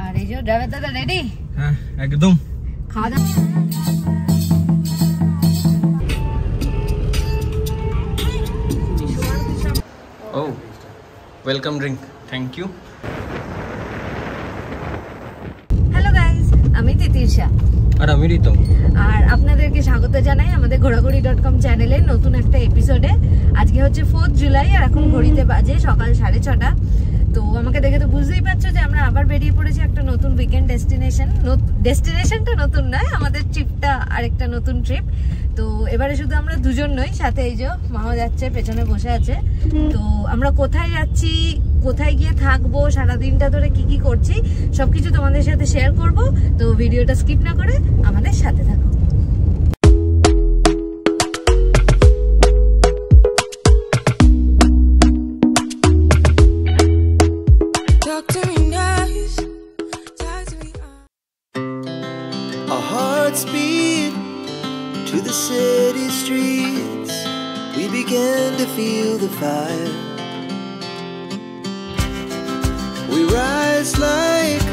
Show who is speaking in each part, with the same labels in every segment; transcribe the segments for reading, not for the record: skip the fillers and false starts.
Speaker 1: আর এই যে ড্রাইভার দাদা রেডি?
Speaker 2: হ্যাঁ একদম।
Speaker 1: খাওয়া দাওয়া
Speaker 2: ও welcome drink, thank you.
Speaker 1: Hello guys, আমি তিতিশা
Speaker 2: আর আমি রিতম।
Speaker 1: আর আপনাদেরকে স্বাগত জানাই আমাদের ঘোরাঘুরি.com চ্যানেলের নতুন একটা এপিসোডে। আজকে হচ্ছে 4 জুলাই আর এখন ঘড়িতে বাজে সকাল 6:30। তো আমাকে দেখে তো বুঝতেই পারছো যে আমরা আবার বেরিয়ে পড়েছি একটা নতুন উইকেন্ড ডেস্টিনেশনটা নতুন নয়, আমাদের ট্রিপটা আরেকটা নতুন ট্রিপ। তো এবারে শুধু আমরা দুজন নই, সাথে এই যে মাও যাচ্ছে, পেছনে বসে আছে। তো আমরা কোথায় যাচ্ছি, কোথায় গিয়ে থাকবো, সারাদিনটা ধরে কি কি করছি সবকিছু তোমাদের সাথে শেয়ার করব। তো ভিডিওটা স্কিপ না করে আমাদের সাথে থাকো।
Speaker 3: Speed to the city streets, we began to feel the fire. We rise like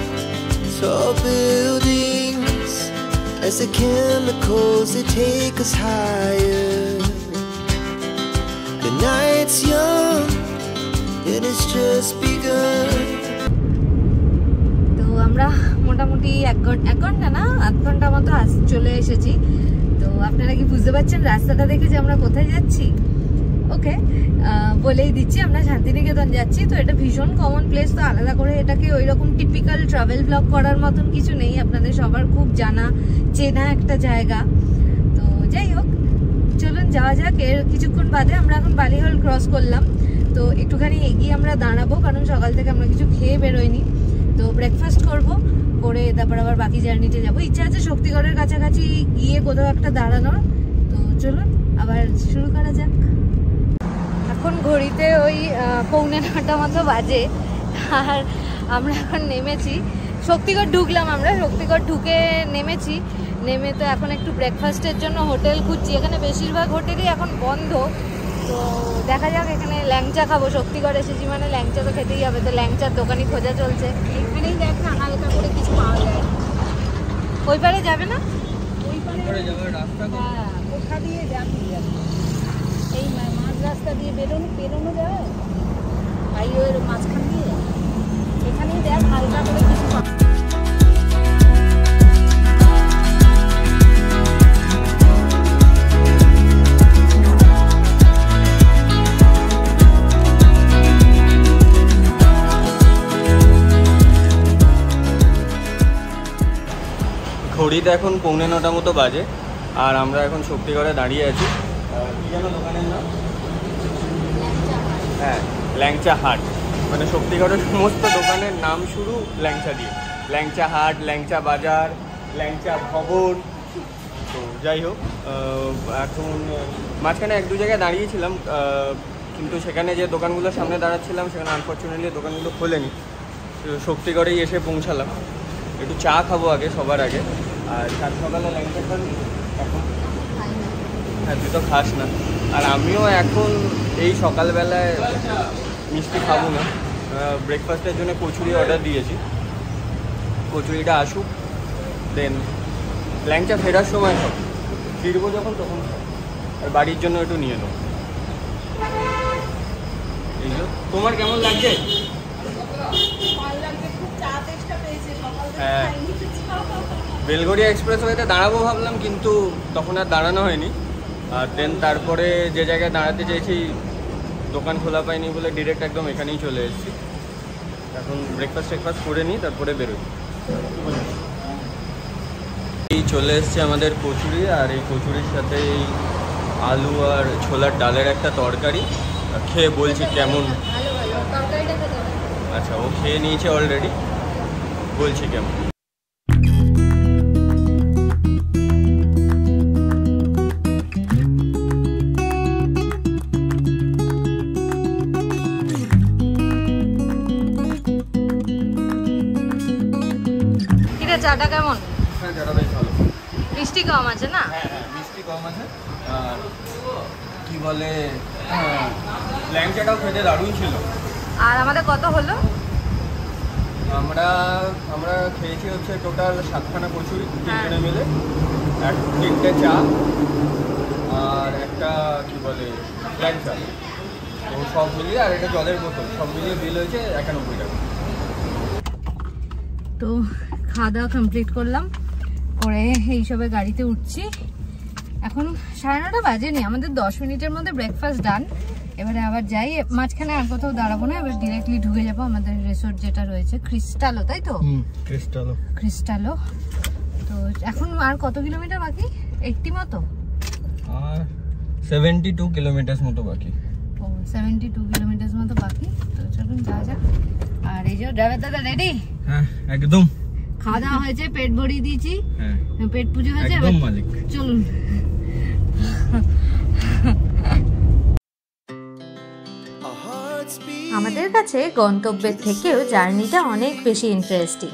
Speaker 3: tall buildings as the chemicals they take us higher. The night's young and it's just begun.
Speaker 1: তো আমরা মোটামুটি এক ঘন্টা না আধ ঘন্টা মতো চলে এসেছি। তো আপনারা কি বুঝতে পারছেন রাস্তাটা দেখে যে আমরা কোথায় যাচ্ছি? ওকে, বলেই দিচ্ছি, আমরা শান্তিনিকেতন যাচ্ছি। তো এটা ভীষণ কমন প্লেস, তো আলাদা করে এটাকে ওই রকম টিপিক্যাল ট্রাভেল ব্লগ করার মতন কিছু নেই, আপনাদের সবার খুব জানা চেনা একটা জায়গা। তো যাই হোক, চলুন যাওয়া যাক। এর কিছুক্ষণ বাদে আমরা এখন বালিহল ক্রস করলাম, তো একটুখানি এগিয়ে আমরা দাঁড়াবো, কারণ সকাল থেকে আমরা কিছু খেয়ে বেরোইনি। তো ব্রেকফাস্ট করবো, করে তারপর আবার বাকি জার্নিতে যাবো। ইচ্ছা আছে শক্তিগড়ের কাছাকাছি গিয়ে কোথাও একটা দাঁড়ানোর। তো চলুন আবার শুরু করা যাক। এখন ঘড়িতে ওই 9:45 মতো বাজে, আর আমরা এখন নেমেছি শক্তিগড়। ঢুকলাম আমরা শক্তিগড়, ঢুকে নেমেছি। নেমে তো এখন একটু ব্রেকফাস্টের জন্য হোটেল খুঁজছি। এখানে বেশিরভাগ হোটেলই এখন বন্ধ। তো দেখা যাক, এখানে ল্যাংচা খাবো। শক্তিগড় এসেছি মানে ল্যাংচা তো খেতেই হবে। তো ল্যাংচার দোকানই খোঁজা চলছে। এখানেই দেখ না, হালকা করে কিছু পাওয়া যায়। ওই পারে যাবে না? ওই পারে যাওয়ার রাস্তা, হ্যাঁ কোথা দিয়ে যাবি? এই মাঝ রাস্তা দিয়ে বেরোনো যায়, হাইওয়ের মাঝখান দিয়ে। এখানেই দেখ হালকা করে কিছু পাওয়া।
Speaker 2: ঘড়িতে এখন 9:45 মতো বাজে, আর আমরা এখন শক্তিগড়ে দাঁড়িয়ে আছি। কি যেন দোকানের নাম? হ্যাঁ, ল্যাংচা হাট। মানে শক্তিগড়ের সমস্ত দোকানের নাম শুরু ল্যাংচা দিয়ে। ল্যাংচা হাট, ল্যাংচা বাজার, ল্যাংচা ভবন। তো যাই হোক, এখন মাঝখানে 1-2 জায়গায় দাঁড়িয়েছিলাম, কিন্তু সেখানে যে দোকানগুলোর সামনে দাঁড়াচ্ছিলাম সেখানে আনফর্চুনেটলি দোকানগুলো খোলেনি। তো শক্তিগড়েই এসে পৌঁছালাম। একটু চা খাবো আগে, সবার আগে। আর সকালে ল্যাংচা খাবি এখন? হ্যাঁ, তুই তো খাস না। আর আমিও এখন এই সকালবেলায় মিষ্টি খাবো না। ব্রেকফাস্টের জন্য কচুরি অর্ডার দিয়েছি, কচুরিটা আসুক, দেন ল্যাংচা ফেরার সময় খাব। ফিরবো যখন তখন খাব, আর বাড়ির জন্য একটু নিয়ে নেব। এই যে, তোমার কেমন লাগছে? হ্যাঁ, বেলগড়িয়া এক্সপ্রেসওয়েতে দাঁড়াবো ভাবলাম, কিন্তু তখন আর দাঁড়ানো হয়নি। আর দেন তারপরে যে জায়গায় দাঁড়াতে চাইছি দোকান খোলা পাইনি বলে ডিরেক্ট একদম এখানেই চলে এসেছি। এখন ব্রেকফাস্ট করে নিই, তারপরে বেরোই। এই চলে এসছে আমাদের কচুরি, আর এই কচুরির সাথে এই আলু আর ছোলার ডালের একটা তরকারি। খেয়ে বলছি কেমন। আচ্ছা, ও খেয়ে নিয়েছে অলরেডি, বলছি কেমন।
Speaker 1: চাটা কেমন?
Speaker 2: হ্যাঁ, চাটা বেশ ভালো।
Speaker 1: মিষ্টি কম আছে না?
Speaker 2: হ্যাঁ, মিষ্টি কম আছে। আর কি বলে, ল্যাংচাটাও খেতে দারুণ ছিল।
Speaker 1: আর আমাদের কত হলো?
Speaker 2: আমরা খেয়েছি হচ্ছে টোটাল 7খানা কচুরি, 3জনে মিলে, 3টে চা আর একটা কি বলে ল্যাংচা, তো সব মিলিয়ে আর একটা জলের বোতল, সব মিলিয়ে বিল হয়েছে 91 টাকা।
Speaker 1: তো খাওয়া দাওয়া কমপ্লিট করলাম, করে এইসবে গাড়িতে উঠছি। এখন 9:30 বাজেনি, আমাদের 10 মিনিটের মধ্যে ব্রেকফাস্ট ডান। এবারে আবার যাই, মাঝখানে আর কোথাও দাঁড়াবো না, এবার ডিরেক্টলি ঢুকে যাবো আমাদের রিসোর্ট যেটা রয়েছে ক্রিস্টালো, তাই তো? ক্রিস্টালো। তো এখন আর কত কিলোমিটার বাকি? 80 মতো,
Speaker 2: আর 72 কিলোমিটার মতো বাকি।
Speaker 1: ও 72 কিলোমিটার মতো বাকি। তো চলুন যাওয়া যাক। আর এই যে ড্রাইভার দাদা রেডি?
Speaker 2: হ্যাঁ একদম।
Speaker 1: খাওয়া দাওয়া হয়েছে, পেট ভরিয়ে দিয়েছি,
Speaker 2: হ্যাঁ
Speaker 1: পেট পুজো হয়েছে,
Speaker 2: একদম মালিক।
Speaker 1: চলুন। আমাদের কাছে গন্তব্যের থেকেও জার্নিটা অনেক বেশি ইন্টারেস্টিং।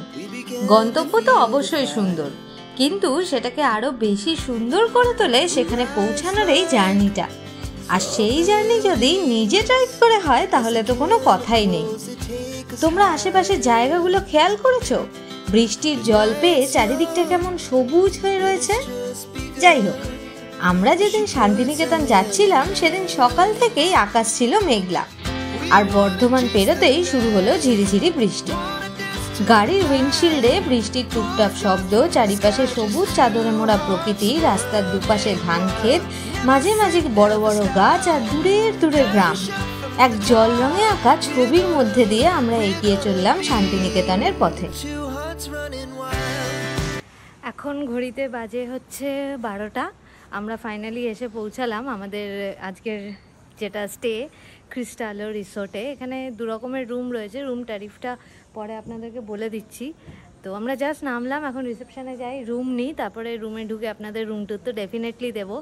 Speaker 1: গন্তব্য তো অবশ্যই সুন্দর, কিন্তু সেটাকে আরো বেশি সুন্দর করে তোলে সেখানে পৌঁছানোর এই জার্নিটা। আর সেই জার্নি যদি নিজে ড্রাইভ করে হয় তাহলে তো কোনো কথাই নেই। তোমরা আশেপাশের জায়গাগুলো খেয়াল করেছো? বৃষ্টির জল পেয়ে চারিদিকটা কেমন সবুজ হয়ে রয়েছে। যাই হোক, আমরা যেদিন শান্তিনিকেতন যাচ্ছিলাম সেদিন সকাল থেকেই আকাশ ছিল মেঘলা, আর বর্ধমান পেরোতেই শুরু হলো ঝিরিঝিরি বৃষ্টি। গাড়ির উইন্ডশিল্ডে বৃষ্টির টুকটাক শব্দ, চারিপাশে সবুজ চাদরে মোড়া প্রকৃতি, রাস্তার দুপাশে ধান ক্ষেত, মাঝে মাঝে বড় বড় গাছ, আর দূরের দূরে গ্রাম। এক জল রঙে আঁকা ছবির মধ্যে দিয়ে আমরা এগিয়ে চললাম শান্তিনিকেতনের পথে। এখন ঘড়িতে বাজে হচ্ছে 12টা। আমরা ফাইনালি এসে পৌঁছালাম আমাদের আজকের যেটা স্টে ক্রিস্টালো রিসোর্টে। এখানে 2 রকমের রুম রয়েছে, রুম ট্যারিফটা পরে আপনাদেরকে বলে দিচ্ছি। তো আমরা জাস্ট নামলাম, এখন রিসেপশনে যাই, রুম নিই, তারপরে রুমে ঢুকে আপনাদের রুম টুর তো ডেফিনেটলি দেবো।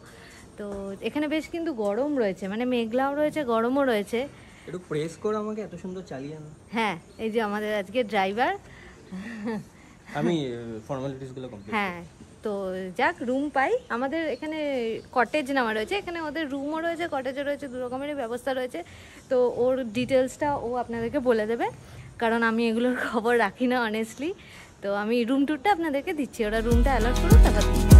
Speaker 1: তো এখানে বেশ কিন্তু গরম রয়েছে, মানে মেঘলাও রয়েছে, গরমও রয়েছে।
Speaker 2: একটু প্রেস করে আমাকে এত সুন্দর চালিয়ে না।
Speaker 1: হ্যাঁ, এই যে আমাদের আজকে ড্রাইভার,
Speaker 2: আমি ফর্মালিটিসগুলো কমপ্লিট।
Speaker 1: হ্যাঁ, তো যাক রুম পাই। আমাদের এখানে কটেজ নেওয়া রয়েছে, এখানে ওদের রুমও রয়েছে, কটেজও রয়েছে, 2 রকমেরই ব্যবস্থা রয়েছে। তো ওর ডিটেলসটা ও আপনাদেরকে বলে দেবে, কারণ আমি এগুলোর খবর রাখি না অনেস্টলি। তো আমি রুম ট্যুরটা আপনাদেরকে দিচ্ছি, ওরা রুমটা অ্যালার্ট করুন তারপর দিচ্ছি।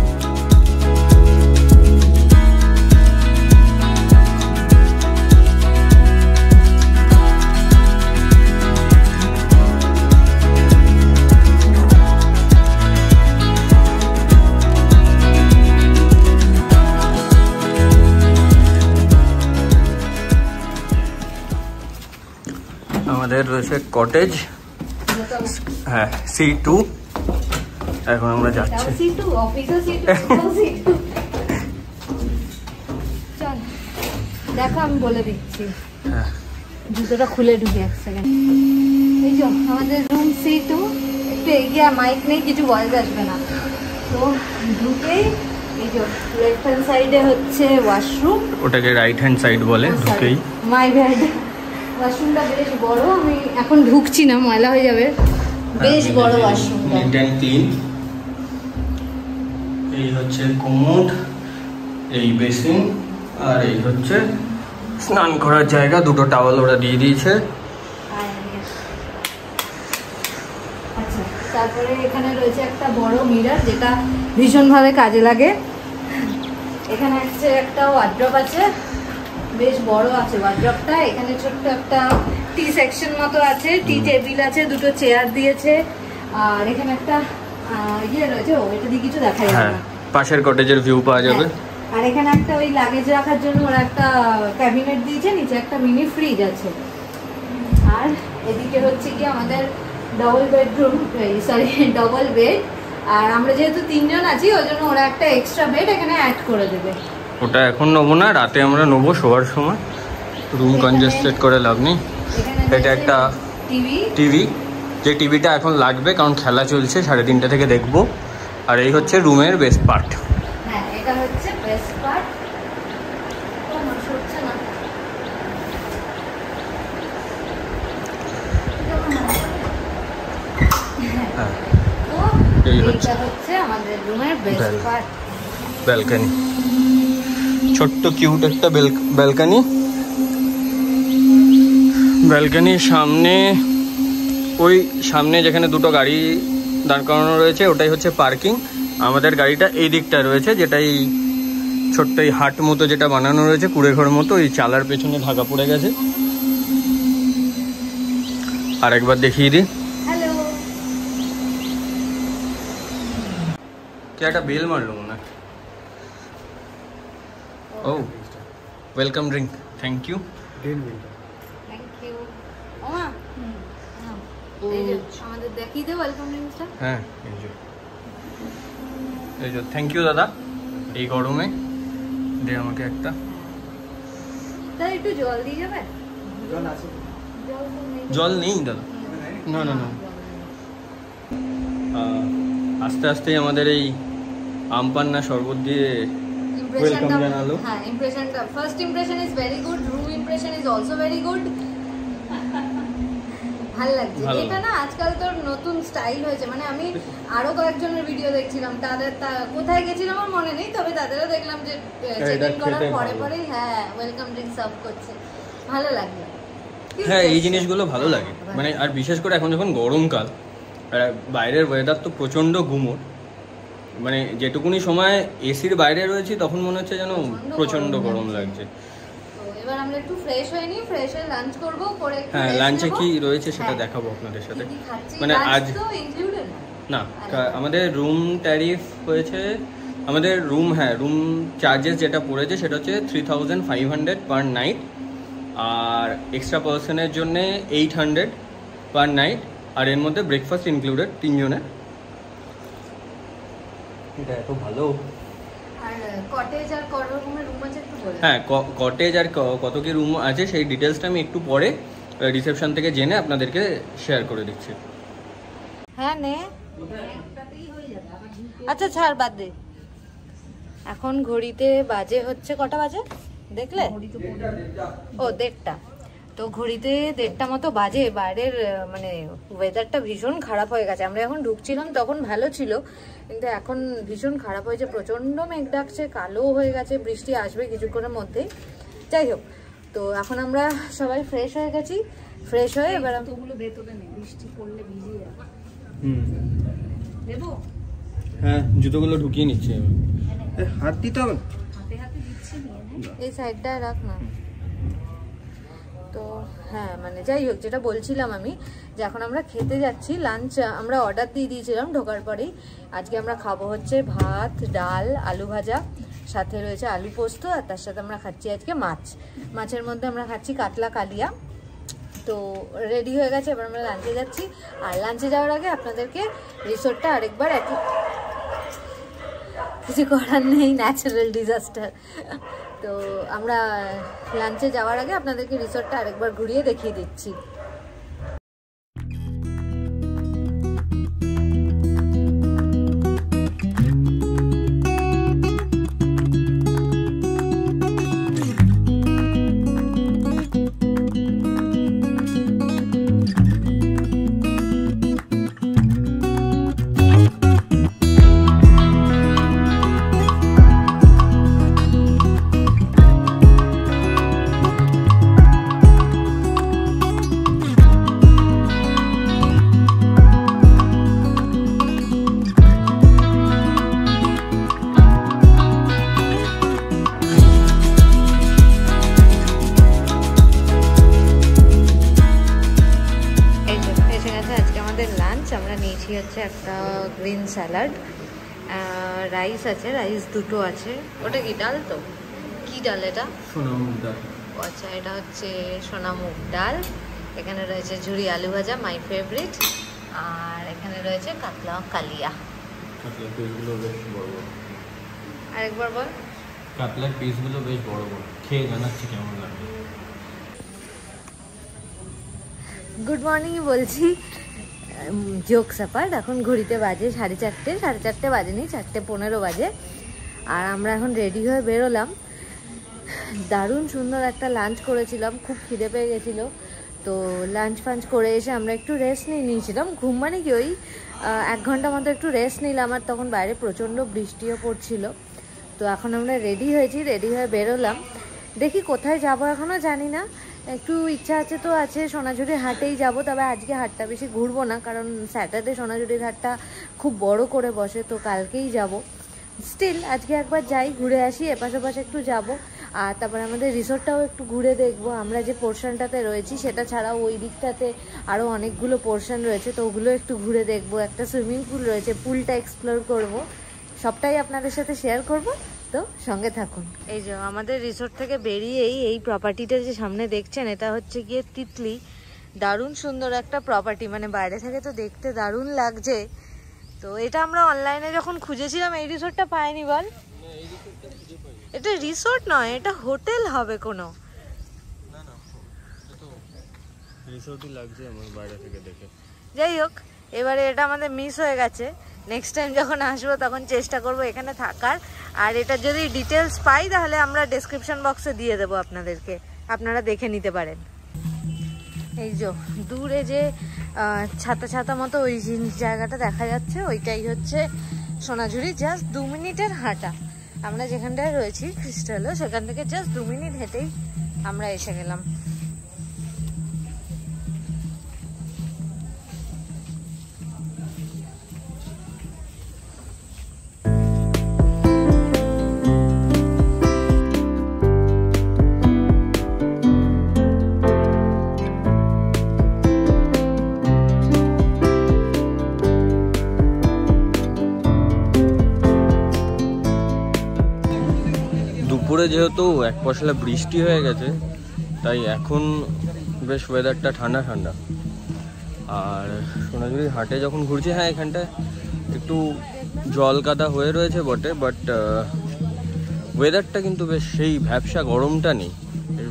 Speaker 2: আমাদের রয়েছে কটেজ, হ্যাঁ C2। এখন আমরা যাচ্ছি।
Speaker 1: দেখো আমি বলে দিচ্ছি, জুতোটা খুলে ঢুকে এক সেকেন্ড। এই যে আমাদের রুম C2, একটু এগিয়ে, মাইক নেই, কিছু ভয়েস আসবে না। তো ঢুকেই এই যে লেফট হ্যান্ড সাইডে হচ্ছে ওয়াশরুম,
Speaker 2: ওটাকে রাইট হ্যান্ড সাইড বলে। ঢুকেই
Speaker 1: মাই ব্যাড, ওয়াশরুমটা বেশ বড়, আমি এখন ঢুকছি না, ময়লা হয়ে যাবে। বেশ বড় ওয়াশরুম,
Speaker 2: নিট এন্ড ক্লিন। এই হচ্ছে কোমোড, এই বেসিন, আর এই হচ্ছে স্নান করার জায়গা। 2টো টাওয়াল ওরা দিয়ে দিয়েছে।
Speaker 1: আচ্ছা, তারপরে এখানে রয়েছে একটা বড় মিরর, যেটা ভীষণভাবে কাজে লাগে। এখানে হচ্ছে একটা ওয়ার্ড্রপ আছে, বেশ বড় আছে ওয়ার্ড্রপটা। এখানে ছোট্ট একটা টি সেকশন মতো আছে, টি টেবিল আছে, 2টো চেয়ার দিয়েছে। আর এখানে একটা ইয়ে রয়েছে, এটা দিয়ে কিছু দেখা যাবে না,
Speaker 2: পাশের কটেজের ভিউ পাওয়া যাবে।
Speaker 1: আর এখানে একটা ওই লাগেজ রাখার জন্য ওরা একটা ক্যাবিনেট দিয়েছে, নিচে একটা মিনি ফ্রিজ আছে। আর এদিকে হচ্ছে কি আমাদের double bedroom, sorry double bed. আর আমরা যেহেতু 3 জন আছি, ওই জন্য ওরা একটা এক্সট্রা বেড এখানে অ্যাড করে দেবে।
Speaker 2: ওটা এখন নেবো না, রাতে আমরা নেবো শোয়ার সময়, রুম কনজেস্টেড করে লাভ নেই। এটা একটা টিভি, যে টিভিটা এখন লাগবে কারণ খেলা চলছে, 3:30 থেকে দেখবো। আর এই হচ্ছে রুমের বেস্ট পার্ট।
Speaker 1: হ্যাঁ, এটা হচ্ছে বেস্ট পার্ট। এই হচ্ছে আমাদের রুমের বেস্ট পার্ট,
Speaker 2: ব্যালকনি। ছোট্ট কিউট একটা ব্যালকনি, ব্যালকনির সামনে, ওই সামনে যেখানে দুটো গাড়ি দাঁড় করানো রয়েছে ওটাই হচ্ছে পার্কিং। আমাদের গাড়িটা এই দিকটা রয়েছে, যেটা এই ছোট্ট এই হাট মতো যেটা বানানো রয়েছে, কুড়ে ঘর মতো, ওই চালার পেছনে ঢাকা পড়ে গেছে। আর একবার দেখিয়ে দিই।
Speaker 1: হ্যালো,
Speaker 2: কে একটা বেল মারলো মনে হয়। ও welcome drink, thank you.
Speaker 1: Thank you. ওমা এই যে আমাদের দেখিয়ে দাও ওয়েলকাম ড্রিঙ্কসটা।
Speaker 2: হ্যাঁ এই যে থ্যাংক ইউ দাদা। এই গরমে দে আমাকে একটা।
Speaker 1: তাহলে একটু জল দিয়ে যাবে?
Speaker 3: জল আছে?
Speaker 2: জল নেই দাদা, না না না। আস্তে আস্তেই আমাদের এই আম পান্না শরবত দিয়ে ওয়েলকাম জানালো।
Speaker 1: হ্যাঁ, ইমপ্রেশনটা, first impression is very good, room impression is also very good. ভালো লাগছে এটা না, আজকাল তো নতুন স্টাইল হয়েছে। মানে আমি আরো কয়েকজনের ভিডিও দেখছিলাম, তাদের কোথায় গেছিলাম আমার মনে নেই, তবে তাদেরও দেখলাম যে চেক ইন করার পরে পরেই হ্যাঁ ওয়েলকাম ড্রিঙ্ক সার্ভ করছে। ভালো লাগে।
Speaker 2: হ্যাঁ এই জিনিসগুলো ভালো লাগে। মানে আর বিশেষ করে এখন যখন গরমকাল, বাইরের ওয়েদার তো প্রচণ্ড গুমোট। মানে যেটুকুনি সময় এসির বাইরে রয়েছি তখন মনে হচ্ছে যেন প্রচণ্ড গরম লাগছে।
Speaker 1: এবার আমরা একটু ফ্রেশ হয়ে নিই, ফ্রেশ হয়ে লাঞ্চ করবো, করে
Speaker 2: হ্যাঁ লাঞ্চে কি রয়েছে সেটা দেখাবো আপনাদের সাথে। মানে আজ না, আমাদের রুম ট্যারিফ হয়েছে, আমাদের রুম, হ্যাঁ রুম চার্জেস যেটা পড়েছে সেটা হচ্ছে 3500 পার নাইট, আর এক্সট্রা পার্সনের জন্য 800 পার নাইট, আর এর মধ্যে ব্রেকফাস্ট ইনক্লুডেড 3 জনের। এটা এত ভালো। হ্যাঁ কটেজ আর কত কি রুম আছে সেই ডিটেলসটা আমি একটু পরে রিসেপশন থেকে জেনে আপনাদেরকে শেয়ার করে দিচ্ছি।
Speaker 1: হ্যাঁ নে, আচ্ছা ছাড়, বাদ দে। এখন ঘড়িতে বাজে হচ্ছে কটা বাজে দেখলে? ও 1:30। তো ঘড়িতে 1:30 মতো বাজে। বাইরের মানে ওয়েদারটা ভীষণ খারাপ হয়ে গেছে। আমরা এখন ঢুকছিলাম তখন ভালো ছিল, কিন্তু এখন ভীষণ খারাপ হয়েছে, প্রচন্ড মেঘ ডাকছে, কালো হয়ে গেছে, বৃষ্টি আসবে কিছুক্ষণের মধ্যে। যাই হোক, তো এখন আমরা সবাই ফ্রেশ হয়ে গেছি। ফ্রেশ হয়ে এবার ওগুলো ভেতরে নেই, বৃষ্টি পড়লে ভিজে যাবে। দেবো?
Speaker 2: হ্যাঁ জুতোগুলো ঢুকিয়ে নিচ্ছি আমি।
Speaker 3: হাত দিতে হবে?
Speaker 1: হাতে হাতে দিচ্ছি, এই সাইডটা রাখ না। তো হ্যাঁ মানে যাই হোক, যেটা বলছিলাম আমি, যে এখন আমরা খেতে যাচ্ছি লাঞ্চ। আমরা অর্ডার দিয়ে দিয়েছিলাম ঢোকার পরেই। আজকে আমরা খাবো হচ্ছে ভাত, ডাল, আলু ভাজা, সাথে রয়েছে আলু পোস্ত, আর তার সাথে আমরা খাচ্ছি আজকে মাছ। মাছের মধ্যে আমরা খাচ্ছি কাতলা কালিয়া। তো রেডি হয়ে গেছে, এবার আমরা লাঞ্চে যাচ্ছি। আর লাঞ্চে যাওয়ার আগে আপনাদেরকে রিসোর্টটা আরেকবার, কিছু করার নেই, ন্যাচারাল ডিজাস্টার। তো আমরা লাঞ্চে যাওয়ার আগে আপনাদেরকে রিসোর্টটা আরেকবার ঘুরিয়ে দেখিয়ে দিচ্ছি। আমরা নিয়েছি হচ্ছে একটা গ্রিন স্যালাড, রাইস আছে, রাইস দুটো আছে। ওটা কি ডাল? তো কি ডাল এটা?
Speaker 2: সোনা মুগ ডাল।
Speaker 1: আচ্ছা এটা হচ্ছে সোনা মুগ ডাল। এখানে রয়েছে ঝুরি আলু ভাজা, মাই ফেভারিট, আর এখানে রয়েছে কাতলা কালিয়া।
Speaker 2: কাতলার পিসগুলো বেশ বড় বড়।
Speaker 1: আরেকবার বল।
Speaker 2: কাতলার পিসগুলো বেশ বড় বড়, খেয়ে জানাচ্ছি কেমন লাগে।
Speaker 1: গুড মর্নিং বলছি, জোকস অ্যাপার্ট। এখন ঘড়িতে বাজে 4:30, 4:30 বাজেনি, 4:15 বাজে। আর আমরা এখন রেডি হয়ে বেরোলাম। দারুণ সুন্দর একটা লাঞ্চ করেছিলাম, খুব খিদে পেয়ে গেছিলো। তো লাঞ্চ ফাঞ্চ করে এসে আমরা একটু রেস্ট নিয়েছিলাম। ঘুম মানে কি, ওই 1 ঘন্টা মতো একটু রেস্ট নিলাম। আর তখন বাইরে প্রচণ্ড বৃষ্টিও পড়ছিল। তো এখন আমরা রেডি হয়েছি, রেডি হয়ে বেরোলাম। দেখি কোথায় যাবো এখনও জানি না। একটু ইচ্ছা আছে তো আছে, সোনাঝুরির হাটেই যাব। তবে আজকে হাটটা বেশি ঘুরবো না, কারণ স্যাটারডে সোনাঝুরির হাটটা খুব বড় করে বসে, তো কালকেই যাব। স্টিল আজকে একবার যাই, ঘুরে আসি, এপাশে পাশে একটু যাব। আর তারপরে আমাদের রিসোর্টটাও একটু ঘুরে দেখবো। আমরা যে পোর্শনটাতে রয়েছি সেটা ছাড়াও ওই দিকটাতে আরও অনেকগুলো পোর্শন রয়েছে, তো ওগুলো একটু ঘুরে দেখবো। একটা সুইমিং পুল রয়েছে, পুলটা এক্সপ্লোর করব, সবটাই আপনাদের সাথে শেয়ার করব, তো সঙ্গে থাকুন। এই যে আমাদের রিসোর্ট থেকে বেরিয়েই এই প্রপার্টিটা যে সামনে দেখছেন, এটা হচ্ছে গিয়ে তিতলি। দারুণ সুন্দর একটা প্রপার্টি, মানে বাইরে থেকে তো দেখতে দারুণ লাগছে। তো এটা আমরা অনলাইনে যখন খুঁজেছিলাম এই রিসোর্টটা পাইনি। বল, এটা রিসোর্ট নয়, এটা হোটেল হবে কোনো।
Speaker 2: রিসোর্টই লাগছে আমার বাইরে থেকে দেখে।
Speaker 1: যাই হোক, এবারে এটা আমাদের মিস হয়ে গেছে। নেক্সট টাইম যখন আসবো তখন চেষ্টা করব এখানে থাকার। আর এটা যদি ডিটেলস পাই তাহলে আমরা ডেসক্রিপশন বক্সে দিয়ে দেবো আপনাদেরকে, আপনারা দেখে নিতে পারেন। এই যে দূরে যে ছাতা ছাতা মতো ওই জায়গাটা দেখা যাচ্ছে, ওইটাই হচ্ছে সোনাঝুরি। জাস্ট 2 মিনিটের হাঁটা। আমরা যেখানটায় রয়েছি ক্রিস্টালও, সেখান থেকে জাস্ট 2 মিনিট হেঁটেই আমরা এসে গেলাম।
Speaker 2: দুপুরে যেহেতু এক পশলা বৃষ্টি হয়ে গেছে, তাই এখন বেশ ওয়েদারটা ঠান্ডা ঠান্ডা। আর সোনাঝুরির হাটে যখন ঘুরছি, হ্যাঁ এখানটায় একটু জল কাদা হয়ে রয়েছে বটে, বাট ওয়েদারটা কিন্তু বেশ সেই ভ্যাপসা গরমটা নেই,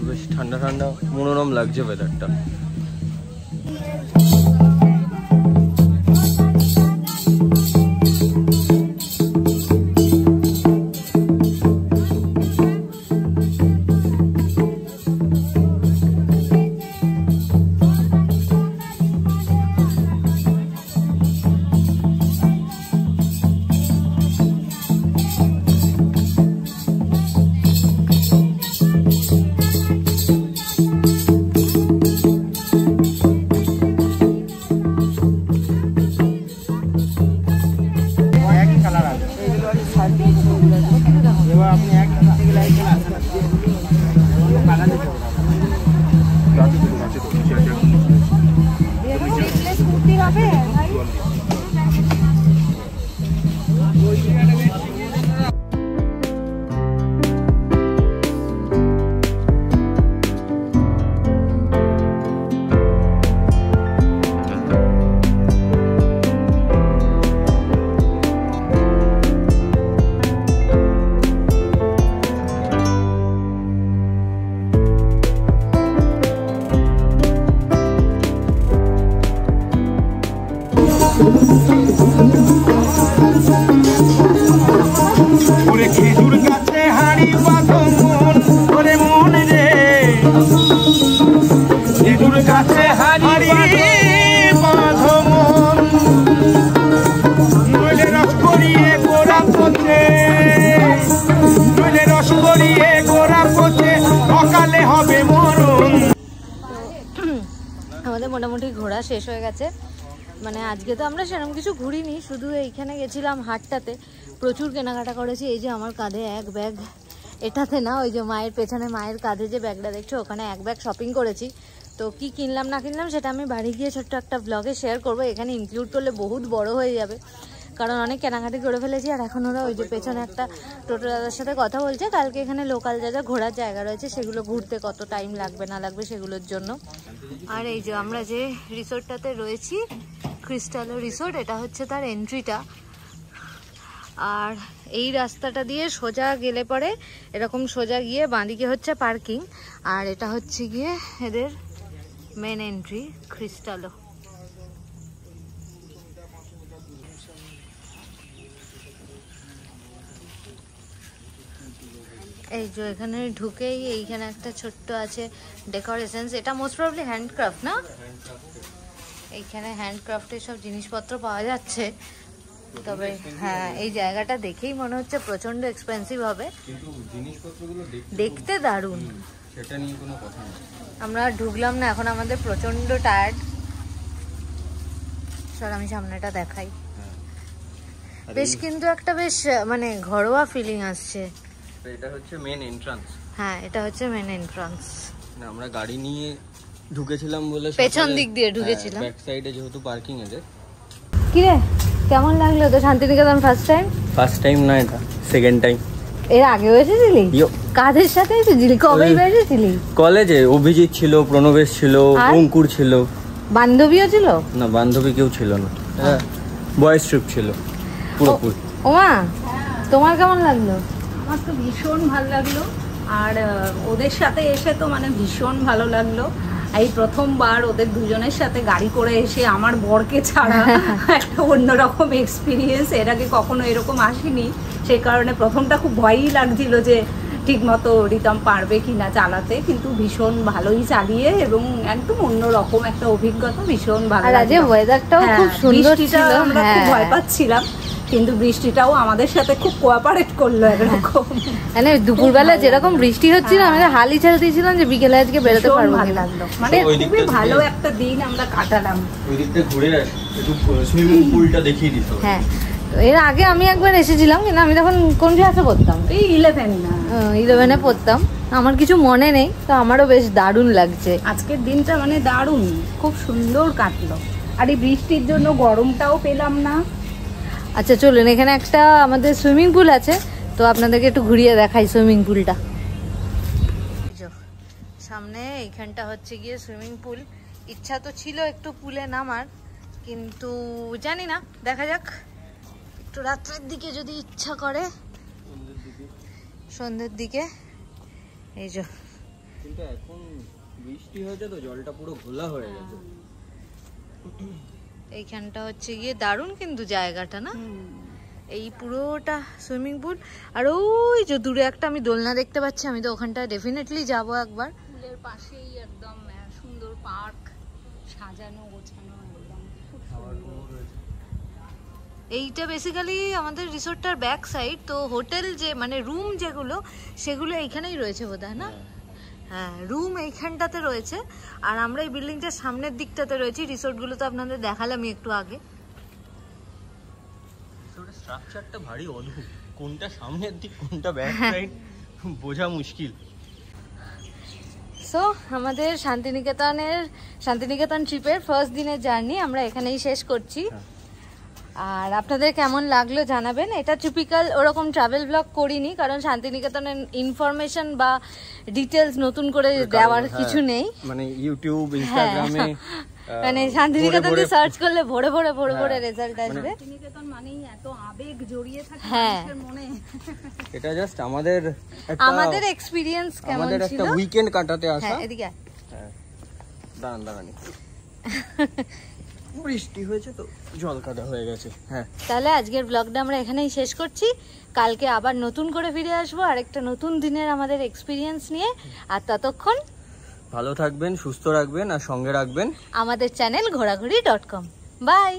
Speaker 2: বেশ ঠান্ডা ঠান্ডা মনোরম লাগছে ওয়েদারটা।
Speaker 4: খেজুর গাছে হাড়ি বাঁধো মন, ওরে মন রে, খেজুর গাছে হাড়ি বাঁধো মন, নইলে রস করিয়ে গোড়া পচে, নইলে রস করিয়ে গোড়া পচে, সকালে হবে মরণ।
Speaker 1: আমাদের মোটামুটি ঘোরা শেষ হয়ে গেছে। মানে আজকে তো আমরা সেরকম কিছু ঘুরিনি, শুধু এইখানে গেছিলাম হাটটাতে, প্রচুর কেনাকাটা করেছি। এই যে আমার কাঁধে এক ব্যাগ, এটাতে না, ওই যে মায়ের পেছনে মায়ের কাঁধে যে ব্যাগটা দেখছো, ওখানে এক ব্যাগ শপিং করেছি। তো কি কিনলাম না কিনলাম সেটা আমি বাড়ি গিয়ে ছোট্ট একটা ব্লগে শেয়ার করবো। এখানে ইনক্লুড করলে বহুত বড় হয়ে যাবে, কারণ অনেক কেনাকাটি করে ফেলেছি। আর এখন ওরা ওই যে পেছনে একটা টোটো দাদার সাথে কথা বলছে, কালকে এখানে লোকাল যা যা ঘোরার জায়গা রয়েছে সেগুলো ঘুরতে কত টাইম লাগবে না লাগবে সেগুলোর জন্য। আর এই যে আমরা যে রিসোর্টটাতে রয়েছি, ক্রিস্টালো রিসোর্ট, এটা হচ্ছে তার এন্ট্রিটা। আর এই রাস্তাটা দিয়ে সোজা গেলে পরে এরকম সোজা গিয়ে বাঁদিকে হচ্ছে পার্কিং, আর এটা হচ্ছে গিয়ে এদের মেন এন্ট্রি ক্রিস্টালো। এই যে এখানে ঢুকেই এইখানে একটা ছোট্ট আছে ডেকোরেশন, এটা মোস্ট প্রবলি হ্যান্ডক্রাফট না? এইখানে হ্যান্ডক্রাফটের সব জিনিসপত্র পাওয়া যাচ্ছে। তবে হ্যাঁ, এই জায়গাটা দেখেই মনে হচ্ছে প্রচন্ড এক্সপেন্সিভ হবে, দেখতে দারুণ।
Speaker 2: সেটা নিয়ে কোনো কথা নেই।
Speaker 1: আমরা ঢুকলাম না, এখন আমাদের প্রচন্ড টায়ার্ড। চল আমি সামনেটা দেখাই। বেশ কিন্তু একটা বেশ মানে ঘরোয়া ফিলিং আসছে।
Speaker 2: এটা হচ্ছে মেন এন্ট্রান্স।
Speaker 1: হ্যাঁ, এটা হচ্ছে মেন এন্ট্রান্স।
Speaker 2: না আমরা গাড়ি নিয়ে ঢুকেছিলাম বলে
Speaker 1: পেছন দিক দিয়ে ঢুকেছিলাম।
Speaker 2: ব্যাক সাইডে যেহেতু পার্কিং আছে।
Speaker 1: কি রে, কেমন লাগলো তো Shantiniketan first time?
Speaker 2: First time না, এটা সেকেন্ড টাইম।
Speaker 1: এর আগেও এসেছিলি? কাদের সাথে এসেছিলি? কবে এসেছিলি?
Speaker 2: কলেজে অভিজিৎ ছিল, প্রণবেশ ছিল, অঙ্কুর ছিল।
Speaker 1: বান্ধবীও ছিল?
Speaker 2: না, বান্ধবী কেউ ছিল না, বয়েজ ট্রিপ ছিল পুরোপুরি।
Speaker 1: ওমা, তোমার কেমন লাগলো?
Speaker 5: আমার তো ভীষণ ভালো লাগলো, আর ওদের সাথে এসে তো মানে ভীষণ ভালো লাগলো। এই প্রথমবার ওদের দুজনের সাথে গাড়ি করে এসে আমার বরকে ছাড়া একটা অন্যরকম এক্সপিরিয়েন্স। এর আগে কখনো এরকম আসেনি, সেই কারণে প্রথমটা খুব ভয়ই লাগছিল যে ঠিক মতো রিতম পারবে কিনা চালাতে, কিন্তু ভীষণ ভালোই চালিয়ে এবং একদম অন্যরকম একটা অভিজ্ঞতা। ভীষণ ভালো
Speaker 1: আর আজকে ওয়েদারটাও খুব সুন্দর ছিল।
Speaker 5: আমরা খুব ভয় পাচ্ছিলাম, কিন্তু বৃষ্টিটাও আমাদের সাথে খুব কোঅপারেট করলো একরকম।
Speaker 1: মানে দুপুরবেলা যেরকম বৃষ্টি হচ্ছিল, আমরা হালি ছেড়ে দিয়েছিলাম যে বিকেলে আজকে বেরোতে পারবো।
Speaker 5: ভালো লাগলো, মানে খুবই ভালো একটা দিন আমরা কাটালাম।
Speaker 2: ওই দিকটা ঘুরে একটু সুইমিং পুলটা দেখিয়ে দিত।
Speaker 1: হ্যাঁ, এর আগে আমি একবার এসেছিলাম, কিন্তু আমি তখন কোন ক্লাসে পড়তাম?
Speaker 5: এই
Speaker 1: 11-এ পড়তাম, আমার কিছু মনে নেই। তো আমারও বেশ দারুণ লাগছে
Speaker 5: আজকের দিনটা, মানে দারুণ, খুব সুন্দর কাটলো। আর এই বৃষ্টির জন্য গরমটাও পেলাম না।
Speaker 1: আচ্ছা চলুন, এখানে একটা আমাদের সুইমিং পুল আছে, তো আপনাদেরকে একটু ঘুরিয়ে দেখাই সুইমিং পুলটা। সামনে এইখানটা হচ্ছে গিয়ে সুইমিং পুল। ইচ্ছা তো ছিল একটু পুলে নামার, কিন্তু জানি না, দেখা যাক। একটু রাত্রের দিকে যদি ইচ্ছা করে, সন্ধ্যের দিকে। এই যে
Speaker 2: কিন্তু এখন বৃষ্টি হয়েছে তো জলটা পুরো ঘোলা হয়ে গেছে।
Speaker 1: এইখানটা হচ্ছে গিয়ে দারুণ কিন্তু জায়গাটা, না? এই পুরোটা সুইমিং পুল, আর ওই যে দূরে একটা আমি দোলনা দেখতে পাচ্ছি, আমি তো ওখানটা ডেফিনেটলি যাবো একবার।
Speaker 5: পুলের পাশেই একদম সুন্দর পার্ক সাজানো গোছানো একদম খুব সুন্দর।
Speaker 1: এইটা বেসিক্যালি আমাদের রিসোর্টটার ব্যাক সাইড, তো হোটেল যে মানে রুম যেগুলো সেগুলো এইখানেই রয়েছে বোধহয়, না? হ্যাঁ, রুম এইখানটাতে রয়েছে, আর আমরা এই বিল্ডিংটার সামনের দিকটাতে রয়েছি। রিসোর্টগুলো তো আপনাদের দেখালামই একটু আগে।
Speaker 2: স্ট্রাকচারটা ভারী অদ্ভুত, কোনটা সামনের দিক কোনটা ব্যাক সাইড বোঝা মুশকিল।
Speaker 1: সো আমাদের শান্তিনিকেতন ট্রিপের ফার্স্ট দিনের জার্নি আমরা এখানেই শেষ করছি। আর আপনাদের কেমন লাগলো জানাবেন। এটা টিপিক্যাল ওরকম ট্রাভেল ব্লগ করিনি, কারণ শান্তিনিকেতনের ইনফরমেশন বা ডিটেলস নতুন করে দেওয়ার কিছু নেই।
Speaker 2: মানে ইউটিউব, ইনস্টাগ্রামে
Speaker 1: মানে শান্তিনিকেতনে সার্চ করলে ভরে ভরে রেজাল্ট আসবে।
Speaker 5: শান্তিনিকেতন মানেই এত আবেগ জড়িয়ে থাকে মানুষের মনে।
Speaker 2: এটা জাস্ট আমাদের
Speaker 1: এক্সপেরিয়েন্স কেমন ছিল,
Speaker 2: আমাদের একটা উইকেন্ড কাটাতে আসা।
Speaker 1: হ্যাঁ, এদিকে
Speaker 2: দাঁড়ান বৃষ্টি হয়েছে তো জল কাদা হয়ে গেছে। হ্যাঁ,
Speaker 1: তাহলে আজকের ব্লগটা আমরা এখানেই শেষ করছি। কালকে আবার নতুন করে ফিরে আসবো আরেকটা নতুন দিনের আমাদের এক্সপিরিয়েন্স নিয়ে। আর ততক্ষণ
Speaker 2: ভালো থাকবেন, সুস্থ রাখবেন, আর সঙ্গে রাখবেন
Speaker 1: আমাদের চ্যানেল ঘোরাঘুরি.com। বাই।